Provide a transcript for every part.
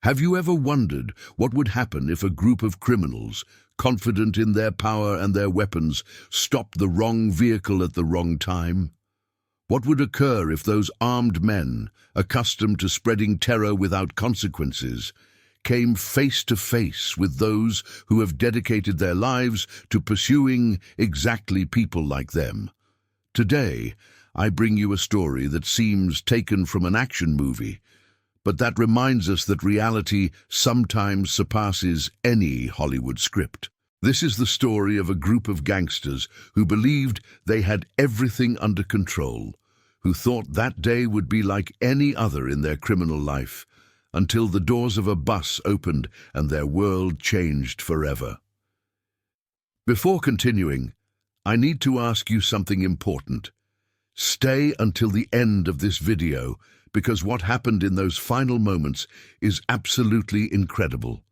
Have you ever wondered what would happen if a group of criminals, confident in their power and their weapons, stopped the wrong vehicle at the wrong time? What would occur if those armed men, accustomed to spreading terror without consequences, came face to face with those who have dedicated their lives to pursuing exactly people like them? Today, I bring you a story that seems taken from an action movie, but that reminds us that reality sometimes surpasses any Hollywood script. This is the story of a group of gangsters who believed they had everything under control, who thought that day would be like any other in their criminal life, until the doors of a bus opened and their world changed forever. Before continuing, I need to ask you something important. Stay until the end of this video, because what happened in those final moments is absolutely incredible.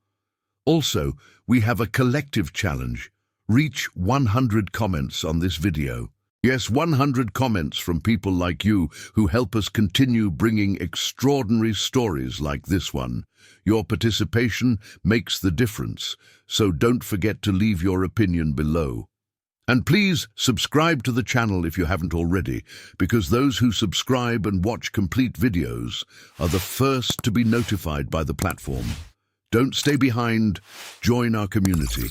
Also, we have a collective challenge. Reach 100 comments on this video. Yes, 100 comments from people like you who help us continue bringing extraordinary stories like this one. Your participation makes the difference, so don't forget to leave your opinion below. And please subscribe to the channel if you haven't already, because those who subscribe and watch complete videos are the first to be notified by the platform. Don't stay behind, join our community.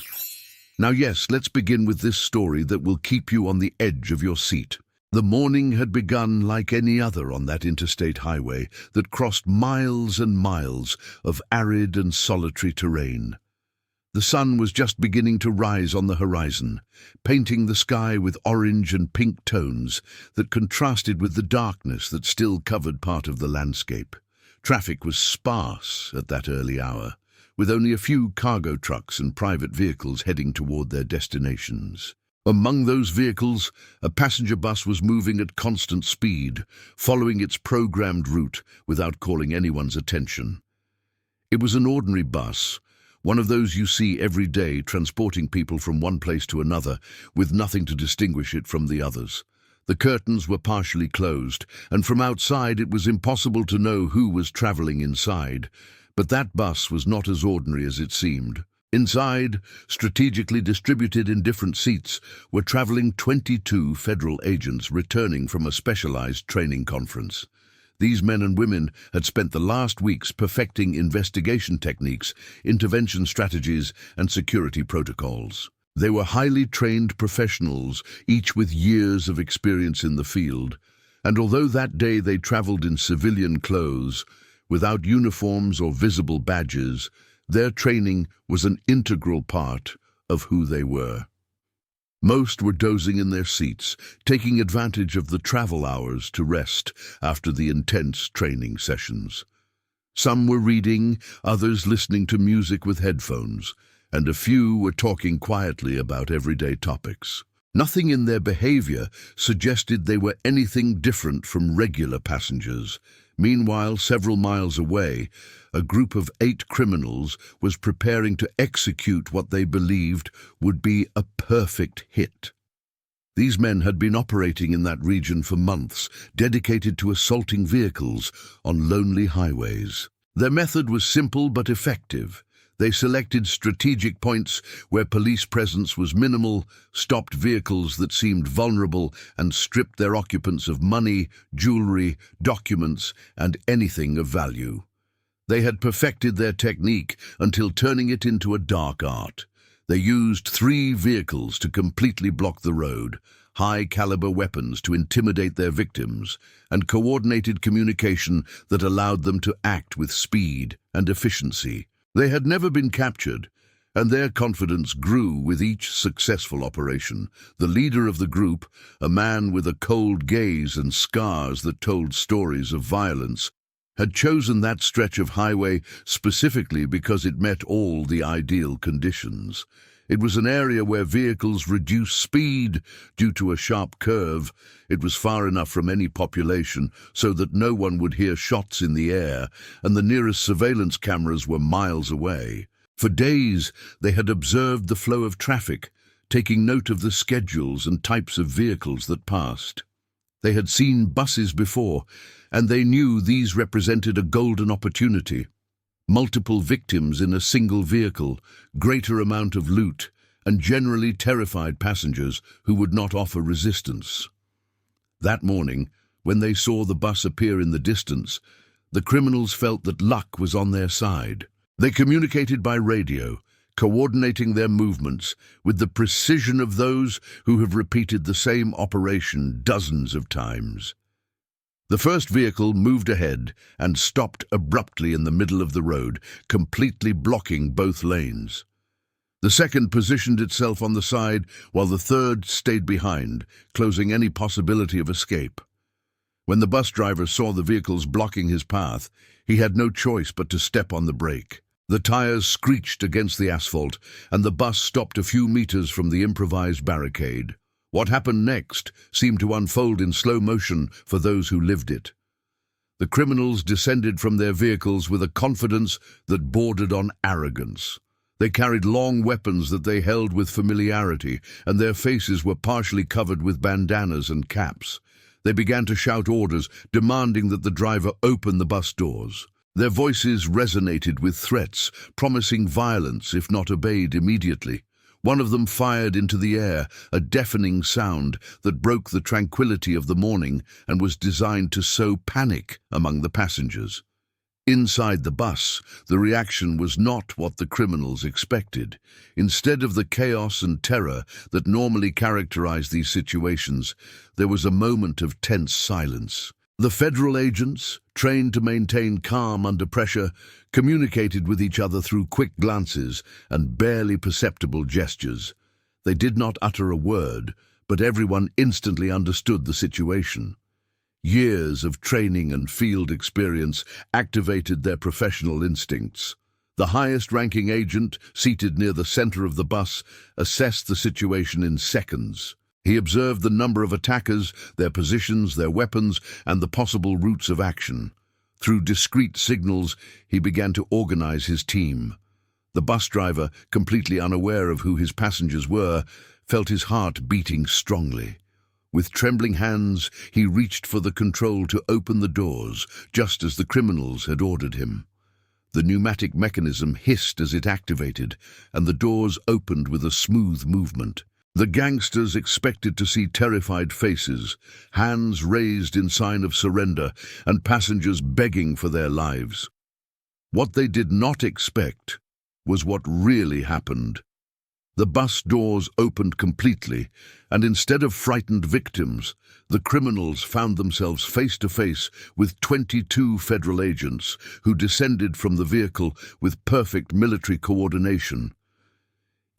Now yes, let's begin with this story that will keep you on the edge of your seat. The morning had begun like any other on that interstate highway that crossed miles and miles of arid and solitary terrain. The sun was just beginning to rise on the horizon, painting the sky with orange and pink tones that contrasted with the darkness that still covered part of the landscape. Traffic was sparse at that early hour, with only a few cargo trucks and private vehicles heading toward their destinations. Among those vehicles, a passenger bus was moving at constant speed, following its programmed route without calling anyone's attention. It was an ordinary bus, one of those you see every day transporting people from one place to another, with nothing to distinguish it from the others. The curtains were partially closed, and from outside it was impossible to know who was traveling inside. But that bus was not as ordinary as it seemed. Inside, strategically distributed in different seats, were traveling 22 federal agents returning from a specialized training conference. These men and women had spent the last weeks perfecting investigation techniques, intervention strategies, and security protocols. They were highly trained professionals, each with years of experience in the field, and although that day they traveled in civilian clothes, without uniforms or visible badges, their training was an integral part of who they were. Most were dozing in their seats, taking advantage of the travel hours to rest after the intense training sessions. Some were reading, others listening to music with headphones, and a few were talking quietly about everyday topics. Nothing in their behavior suggested they were anything different from regular passengers. Meanwhile, several miles away, a group of 8 criminals was preparing to execute what they believed would be a perfect hit. These men had been operating in that region for months, dedicated to assaulting vehicles on lonely highways. Their method was simple but effective. They selected strategic points where police presence was minimal, stopped vehicles that seemed vulnerable, and stripped their occupants of money, jewelry, documents, and anything of value. They had perfected their technique until turning it into a dark art. They used 3 vehicles to completely block the road, high-caliber weapons to intimidate their victims, and coordinated communication that allowed them to act with speed and efficiency. They had never been captured, and their confidence grew with each successful operation. The leader of the group, a man with a cold gaze and scars that told stories of violence, had chosen that stretch of highway specifically because it met all the ideal conditions. It was an area where vehicles reduced speed due to a sharp curve. It was far enough from any population so that no one would hear shots in the air, and the nearest surveillance cameras were miles away. For days, they had observed the flow of traffic, taking note of the schedules and types of vehicles that passed. They had seen buses before, and they knew these represented a golden opportunity. Multiple victims in a single vehicle, greater amount of loot, and generally terrified passengers who would not offer resistance. That morning, when they saw the bus appear in the distance, the criminals felt that luck was on their side. They communicated by radio, coordinating their movements with the precision of those who have repeated the same operation dozens of times. The first vehicle moved ahead and stopped abruptly in the middle of the road, completely blocking both lanes. The second positioned itself on the side, while the third stayed behind, closing any possibility of escape. When the bus driver saw the vehicles blocking his path, he had no choice but to step on the brake. The tires screeched against the asphalt, and the bus stopped a few meters from the improvised barricade. What happened next seemed to unfold in slow motion for those who lived it. The criminals descended from their vehicles with a confidence that bordered on arrogance. They carried long weapons that they held with familiarity, and their faces were partially covered with bandanas and caps. They began to shout orders, demanding that the driver open the bus doors. Their voices resonated with threats, promising violence if not obeyed immediately. One of them fired into the air, a deafening sound that broke the tranquility of the morning and was designed to sow panic among the passengers. Inside the bus, the reaction was not what the criminals expected. Instead of the chaos and terror that normally characterize these situations, there was a moment of tense silence. The federal agents, trained to maintain calm under pressure, communicated with each other through quick glances and barely perceptible gestures. They did not utter a word, but everyone instantly understood the situation. Years of training and field experience activated their professional instincts. The highest-ranking agent, seated near the center of the bus, assessed the situation in seconds. He observed the number of attackers, their positions, their weapons, and the possible routes of action. Through discreet signals, he began to organize his team. The bus driver, completely unaware of who his passengers were, felt his heart beating strongly. With trembling hands, he reached for the control to open the doors, just as the criminals had ordered him. The pneumatic mechanism hissed as it activated, and the doors opened with a smooth movement. The gangsters expected to see terrified faces, hands raised in sign of surrender, and passengers begging for their lives. What they did not expect was what really happened. The bus doors opened completely, and instead of frightened victims, the criminals found themselves face to face with 22 federal agents who descended from the vehicle with perfect military coordination.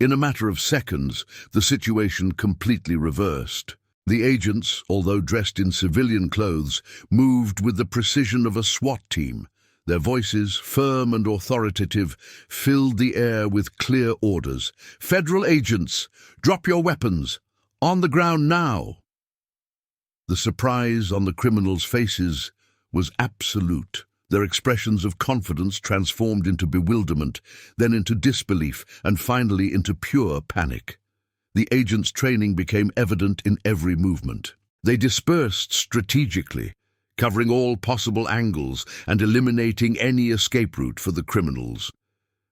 In a matter of seconds, the situation completely reversed. The agents, although dressed in civilian clothes, moved with the precision of a SWAT team. Their voices, firm and authoritative, filled the air with clear orders. "Federal agents, drop your weapons! On the ground now!" The surprise on the criminals' faces was absolute. Their expressions of confidence transformed into bewilderment, then into disbelief, and finally into pure panic. The agents' training became evident in every movement. They dispersed strategically, covering all possible angles and eliminating any escape route for the criminals.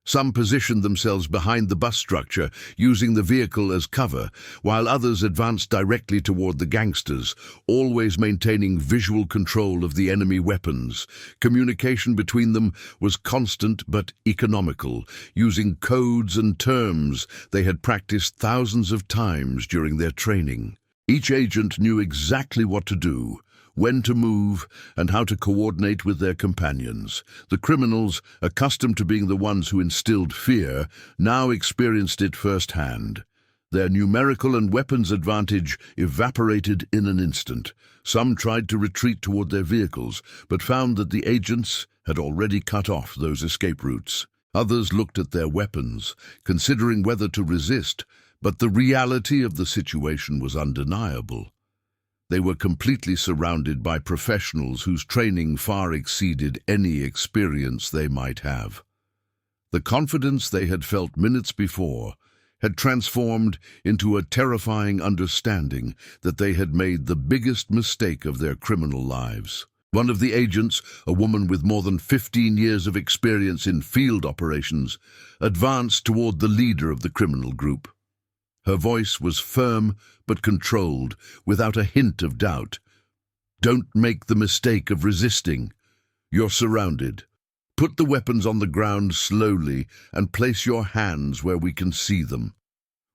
Some positioned themselves behind the bus structure, using the vehicle as cover, while others advanced directly toward the gangsters, always maintaining visual control of the enemy weapons. Communication between them was constant but economical, using codes and terms they had practiced thousands of times during their training. Each agent knew exactly what to do, when to move, and how to coordinate with their companions. The criminals, accustomed to being the ones who instilled fear, now experienced it firsthand. Their numerical and weapons advantage evaporated in an instant. Some tried to retreat toward their vehicles, but found that the agents had already cut off those escape routes. Others looked at their weapons, considering whether to resist, but the reality of the situation was undeniable. They were completely surrounded by professionals whose training far exceeded any experience they might have. The confidence they had felt minutes before had transformed into a terrifying understanding that they had made the biggest mistake of their criminal lives. One of the agents, a woman with more than 15 years of experience in field operations, advanced toward the leader of the criminal group. Her voice was firm but controlled, without a hint of doubt. "Don't make the mistake of resisting. You're surrounded. Put the weapons on the ground slowly and place your hands where we can see them.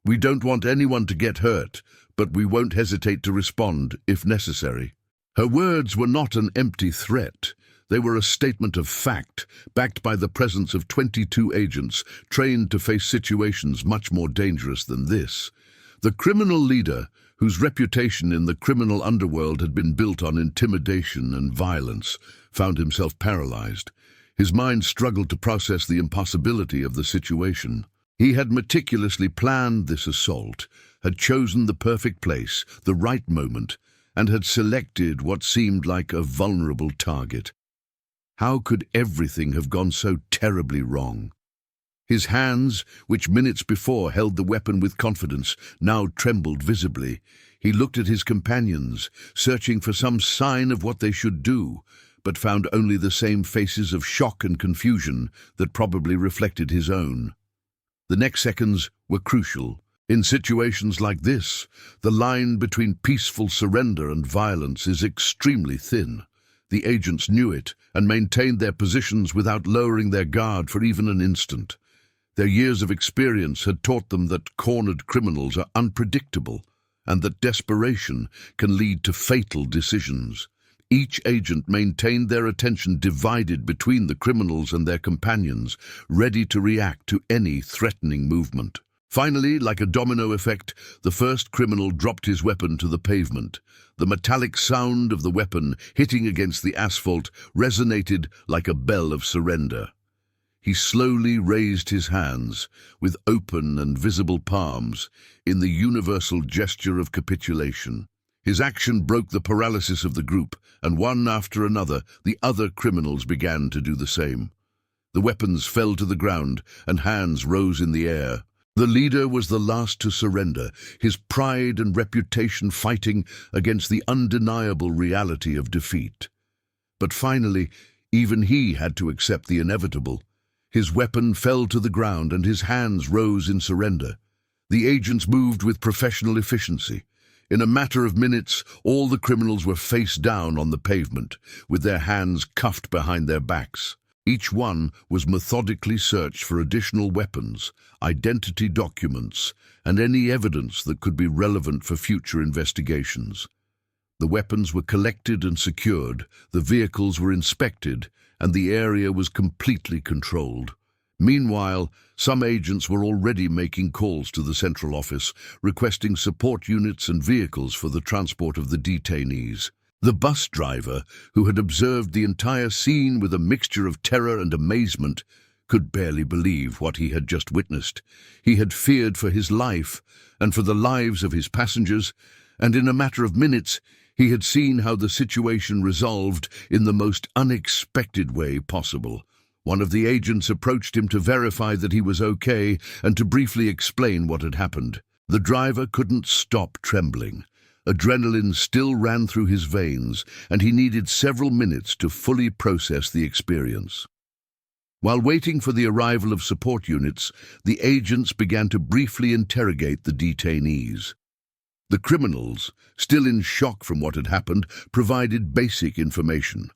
We don't want anyone to get hurt, but we won't hesitate to respond if necessary." Her words were not an empty threat. They were a statement of fact, backed by the presence of 22 agents trained to face situations much more dangerous than this. The criminal leader, whose reputation in the criminal underworld had been built on intimidation and violence, found himself paralyzed. His mind struggled to process the impossibility of the situation. He had meticulously planned this assault, had chosen the perfect place, the right moment, and had selected what seemed like a vulnerable target. How could everything have gone so terribly wrong? His hands, which minutes before held the weapon with confidence, now trembled visibly. He looked at his companions, searching for some sign of what they should do, but found only the same faces of shock and confusion that probably reflected his own. The next seconds were crucial. In situations like this, the line between peaceful surrender and violence is extremely thin. The agents knew it and maintained their positions without lowering their guard for even an instant. Their years of experience had taught them that cornered criminals are unpredictable and that desperation can lead to fatal decisions. Each agent maintained their attention divided between the criminals and their companions, ready to react to any threatening movement. Finally, like a domino effect, the first criminal dropped his weapon to the pavement. The metallic sound of the weapon hitting against the asphalt resonated like a bell of surrender. He slowly raised his hands, with open and visible palms, in the universal gesture of capitulation. His action broke the paralysis of the group, and one after another, the other criminals began to do the same. The weapons fell to the ground, and hands rose in the air. The leader was the last to surrender, his pride and reputation fighting against the undeniable reality of defeat. But finally, even he had to accept the inevitable. His weapon fell to the ground and his hands rose in surrender. The agents moved with professional efficiency. In a matter of minutes, all the criminals were face down on the pavement, with their hands cuffed behind their backs. Each one was methodically searched for additional weapons, identity documents, and any evidence that could be relevant for future investigations. The weapons were collected and secured, the vehicles were inspected, and the area was completely controlled. Meanwhile, some agents were already making calls to the central office, requesting support units and vehicles for the transport of the detainees. The bus driver, who had observed the entire scene with a mixture of terror and amazement, could barely believe what he had just witnessed. He had feared for his life and for the lives of his passengers, and in a matter of minutes he had seen how the situation resolved in the most unexpected way possible. One of the agents approached him to verify that he was okay and to briefly explain what had happened. The driver couldn't stop trembling. Adrenaline still ran through his veins, and he needed several minutes to fully process the experience. While waiting for the arrival of support units, the agents began to briefly interrogate the detainees. The criminals, still in shock from what had happened, provided basic information.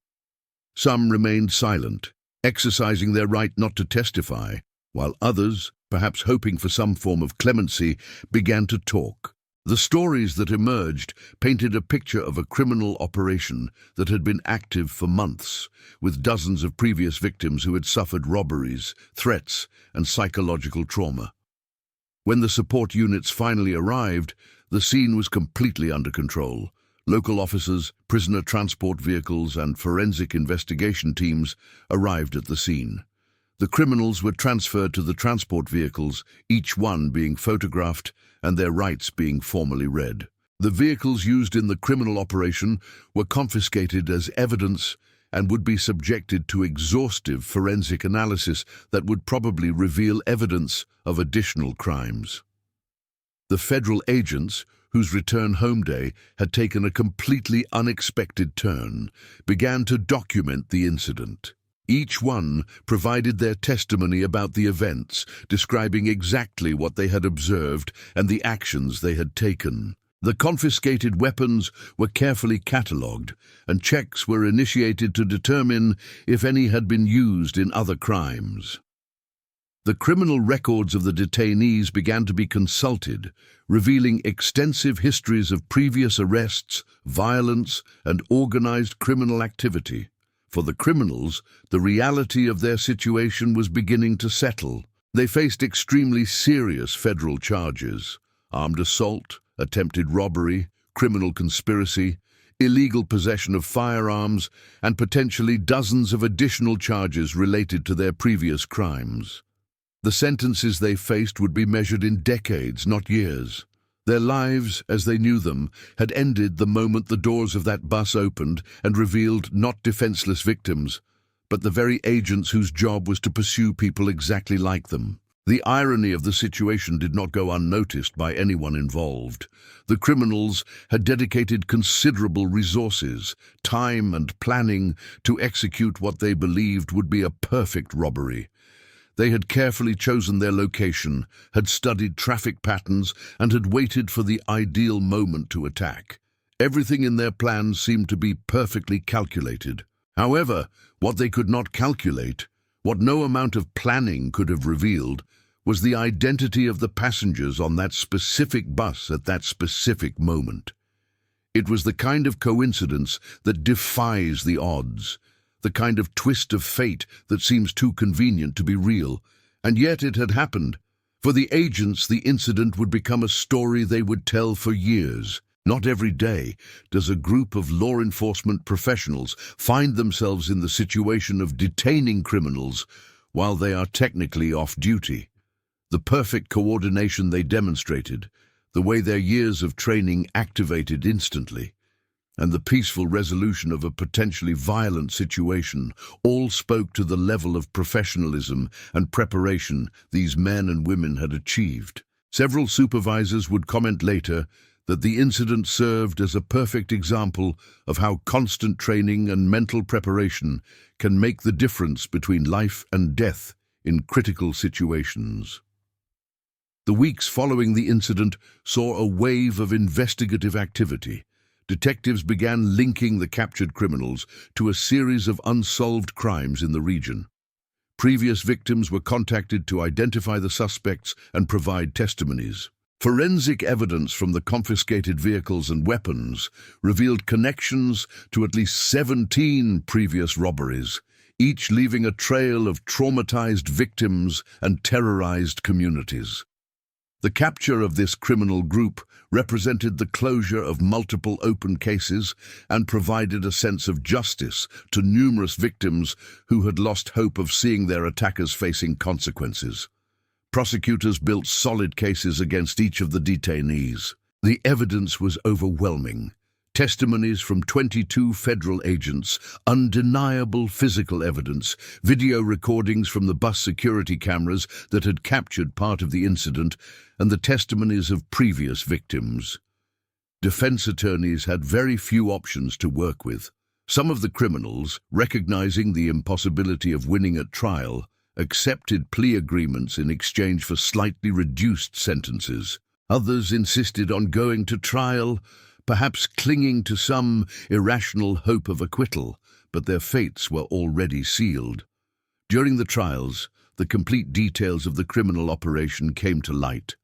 Some remained silent, exercising their right not to testify, while others, perhaps hoping for some form of clemency, began to talk. The stories that emerged painted a picture of a criminal operation that had been active for months, with dozens of previous victims who had suffered robberies, threats, and psychological trauma. When the support units finally arrived, the scene was completely under control. Local officers, prisoner transport vehicles, and forensic investigation teams arrived at the scene. The criminals were transferred to the transport vehicles, each one being photographed and their rights being formally read. The vehicles used in the criminal operation were confiscated as evidence and would be subjected to exhaustive forensic analysis that would probably reveal evidence of additional crimes. The federal agents, whose return home day had taken a completely unexpected turn, began to document the incident. Each one provided their testimony about the events, describing exactly what they had observed and the actions they had taken. The confiscated weapons were carefully catalogued, and checks were initiated to determine if any had been used in other crimes. The criminal records of the detainees began to be consulted, revealing extensive histories of previous arrests, violence, and organized criminal activity. For the criminals, the reality of their situation was beginning to settle. They faced extremely serious federal charges: armed assault, attempted robbery, criminal conspiracy, illegal possession of firearms, and potentially dozens of additional charges related to their previous crimes. The sentences they faced would be measured in decades, not years. Their lives, as they knew them, had ended the moment the doors of that bus opened and revealed not defenseless victims, but the very agents whose job was to pursue people exactly like them. The irony of the situation did not go unnoticed by anyone involved. The criminals had dedicated considerable resources, time and planning to execute what they believed would be a perfect robbery. They had carefully chosen their location, had studied traffic patterns, and had waited for the ideal moment to attack. Everything in their plans seemed to be perfectly calculated. However, what they could not calculate, what no amount of planning could have revealed, was the identity of the passengers on that specific bus at that specific moment. It was the kind of coincidence that defies the odds, the kind of twist of fate that seems too convenient to be real. And yet it had happened. For the agents, the incident would become a story they would tell for years. Not every day does a group of law enforcement professionals find themselves in the situation of detaining criminals while they are technically off duty. The perfect coordination they demonstrated, the way their years of training activated instantly, and the peaceful resolution of a potentially violent situation all spoke to the level of professionalism and preparation these men and women had achieved. Several supervisors would comment later that the incident served as a perfect example of how constant training and mental preparation can make the difference between life and death in critical situations. The weeks following the incident saw a wave of investigative activity. Detectives began linking the captured criminals to a series of unsolved crimes in the region. Previous victims were contacted to identify the suspects and provide testimonies. Forensic evidence from the confiscated vehicles and weapons revealed connections to at least 17 previous robberies, each leaving a trail of traumatized victims and terrorized communities. The capture of this criminal group represented the closure of multiple open cases and provided a sense of justice to numerous victims who had lost hope of seeing their attackers facing consequences. Prosecutors built solid cases against each of the detainees. The evidence was overwhelming. Testimonies from 22 federal agents, undeniable physical evidence, video recordings from the bus security cameras that had captured part of the incident, and the testimonies of previous victims. Defense attorneys had very few options to work with. Some of the criminals, recognizing the impossibility of winning at trial, accepted plea agreements in exchange for slightly reduced sentences. Others insisted on going to trial, perhaps clinging to some irrational hope of acquittal, but their fates were already sealed. During the trials, the complete details of the criminal operation came to light.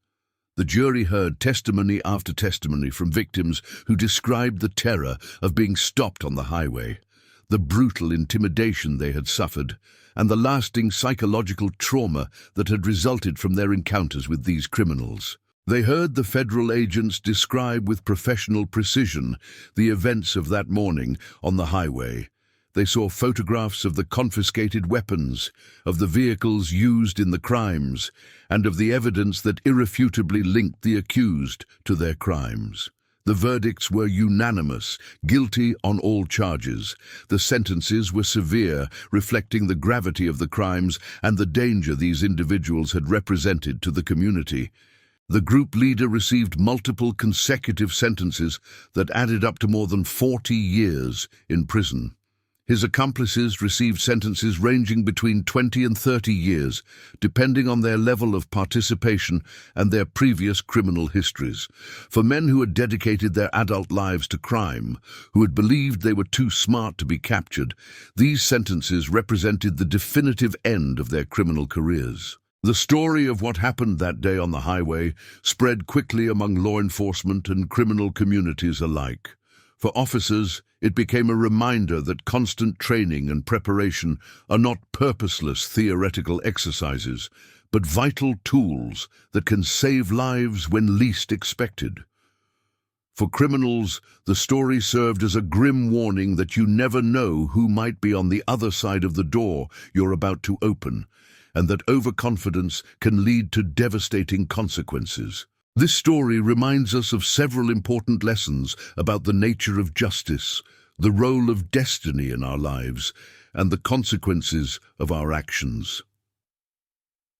The jury heard testimony after testimony from victims who described the terror of being stopped on the highway, the brutal intimidation they had suffered, and the lasting psychological trauma that had resulted from their encounters with these criminals. They heard the federal agents describe with professional precision the events of that morning on the highway. They saw photographs of the confiscated weapons, of the vehicles used in the crimes, and of the evidence that irrefutably linked the accused to their crimes. The verdicts were unanimous, guilty on all charges. The sentences were severe, reflecting the gravity of the crimes and the danger these individuals had represented to the community. The group leader received multiple consecutive sentences that added up to more than 40 years in prison. His accomplices received sentences ranging between 20 and 30 years, depending on their level of participation and their previous criminal histories. For men who had dedicated their adult lives to crime, who had believed they were too smart to be captured, these sentences represented the definitive end of their criminal careers. The story of what happened that day on the highway spread quickly among law enforcement and criminal communities alike. For officers, it became a reminder that constant training and preparation are not purposeless theoretical exercises, but vital tools that can save lives when least expected. For criminals, the story served as a grim warning that you never know who might be on the other side of the door you're about to open, and that overconfidence can lead to devastating consequences. This story reminds us of several important lessons about the nature of justice, the role of destiny in our lives, and the consequences of our actions.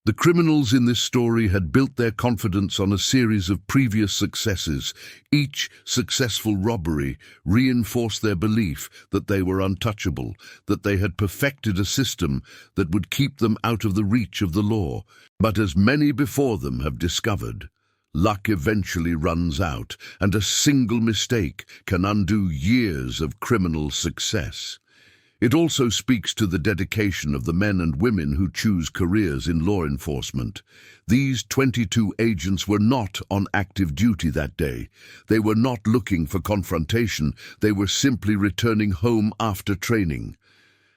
The criminals in this story had built their confidence on a series of previous successes. Each successful robbery reinforced their belief that they were untouchable, that they had perfected a system that would keep them out of the reach of the law. But as many before them have discovered, luck eventually runs out, and a single mistake can undo years of criminal success. It also speaks to the dedication of the men and women who choose careers in law enforcement. These 22 agents were not on active duty that day. They were not looking for confrontation. They were simply returning home after training.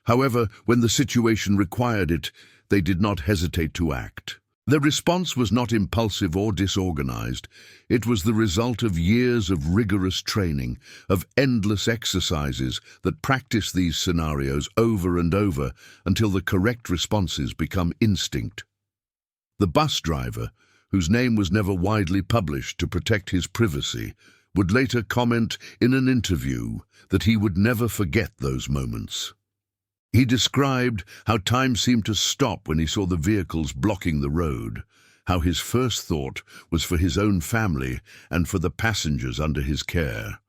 However, when the situation required it, they did not hesitate to act. Their response was not impulsive or disorganized. It was the result of years of rigorous training, of endless exercises that practice these scenarios over and over until the correct responses become instinct. The bus driver, whose name was never widely published to protect his privacy, would later comment in an interview that he would never forget those moments. He described how time seemed to stop when he saw the vehicles blocking the road, how his first thought was for his own family and for the passengers under his care.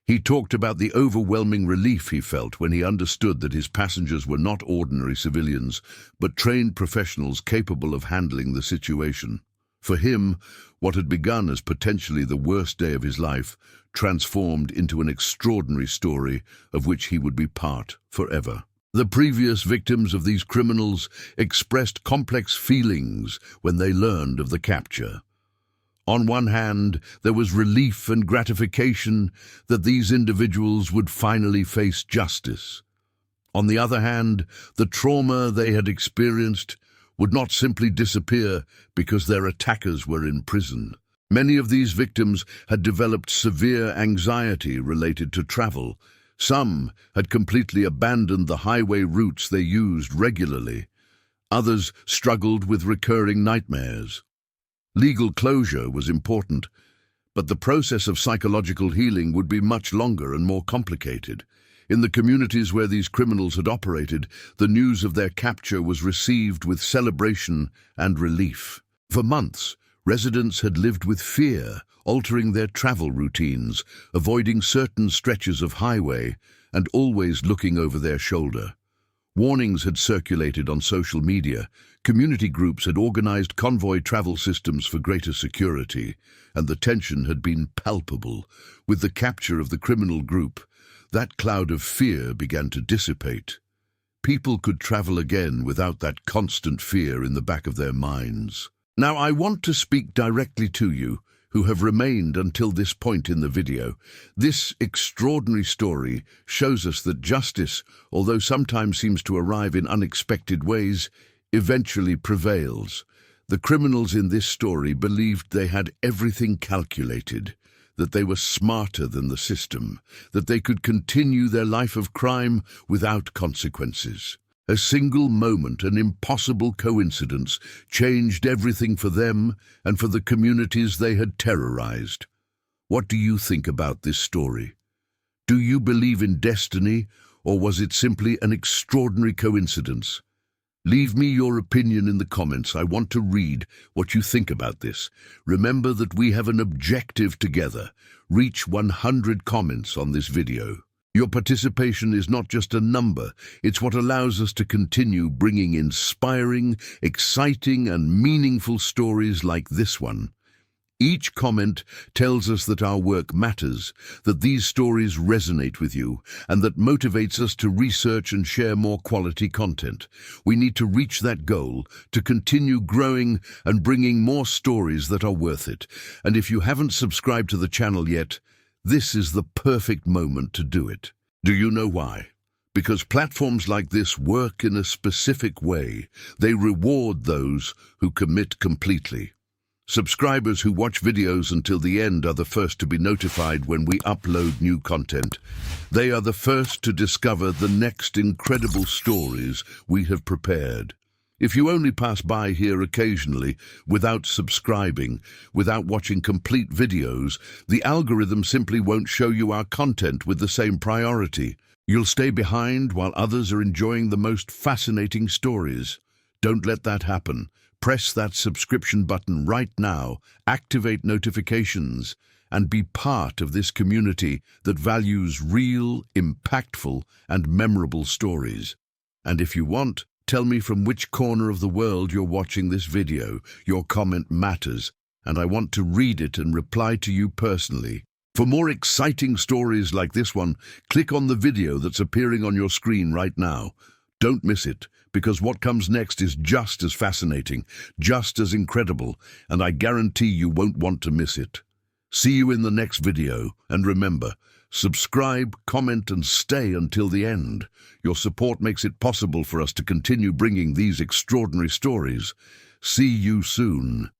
He talked about the overwhelming relief he felt when he understood that his passengers were not ordinary civilians, but trained professionals capable of handling the situation. For him, what had begun as potentially the worst day of his life transformed into an extraordinary story of which he would be part forever. The previous victims of these criminals expressed complex feelings when they learned of the capture. On one hand, there was relief and gratification that these individuals would finally face justice. On the other hand, the trauma they had experienced would not simply disappear because their attackers were in prison. Many of these victims had developed severe anxiety related to travel. Some had completely abandoned the highway routes they used regularly. Others struggled with recurring nightmares. Legal closure was important, but the process of psychological healing would be much longer and more complicated. In the communities where these criminals had operated, the news of their capture was received with celebration and relief. For months, residents had lived with fear, altering their travel routines, avoiding certain stretches of highway, and always looking over their shoulder. Warnings had circulated on social media. Community groups had organized convoy travel systems for greater security, and the tension had been palpable. With the capture of the criminal group, that cloud of fear began to dissipate. People could travel again without that constant fear in the back of their minds. Now, I want to speak directly to you, who have remained until this point in the video. This extraordinary story shows us that justice, although sometimes seems to arrive in unexpected ways, eventually prevails. The criminals in this story believed they had everything calculated, that they were smarter than the system, that they could continue their life of crime without consequences. A single moment, an impossible coincidence, changed everything for them and for the communities they had terrorized. What do you think about this story? Do you believe in destiny, or was it simply an extraordinary coincidence? Leave me your opinion in the comments. I want to read what you think about this. Remember that we have an objective together. Reach 100 comments on this video. Your participation is not just a number, it's what allows us to continue bringing inspiring, exciting, and meaningful stories like this one. Each comment tells us that our work matters, that these stories resonate with you, and that motivates us to research and share more quality content. We need to reach that goal, to continue growing and bringing more stories that are worth it. And if you haven't subscribed to the channel yet, this is the perfect moment to do it. Do you know why? Because platforms like this work in a specific way. They reward those who commit completely. Subscribers who watch videos until the end are the first to be notified when we upload new content. They are the first to discover the next incredible stories we have prepared. If you only pass by here occasionally, without subscribing, without watching complete videos, the algorithm simply won't show you our content with the same priority. You'll stay behind while others are enjoying the most fascinating stories. Don't let that happen. Press that subscription button right now, activate notifications, and be part of this community that values real, impactful, and memorable stories. And if you want, tell me from which corner of the world you're watching this video. Your comment matters, and I want to read it and reply to you personally. For more exciting stories like this one, click on the video that's appearing on your screen right now. Don't miss it, because what comes next is just as fascinating, just as incredible, and I guarantee you won't want to miss it. See you in the next video, and remember, subscribe, comment, and stay until the end. Your support makes it possible for us to continue bringing these extraordinary stories. See you soon.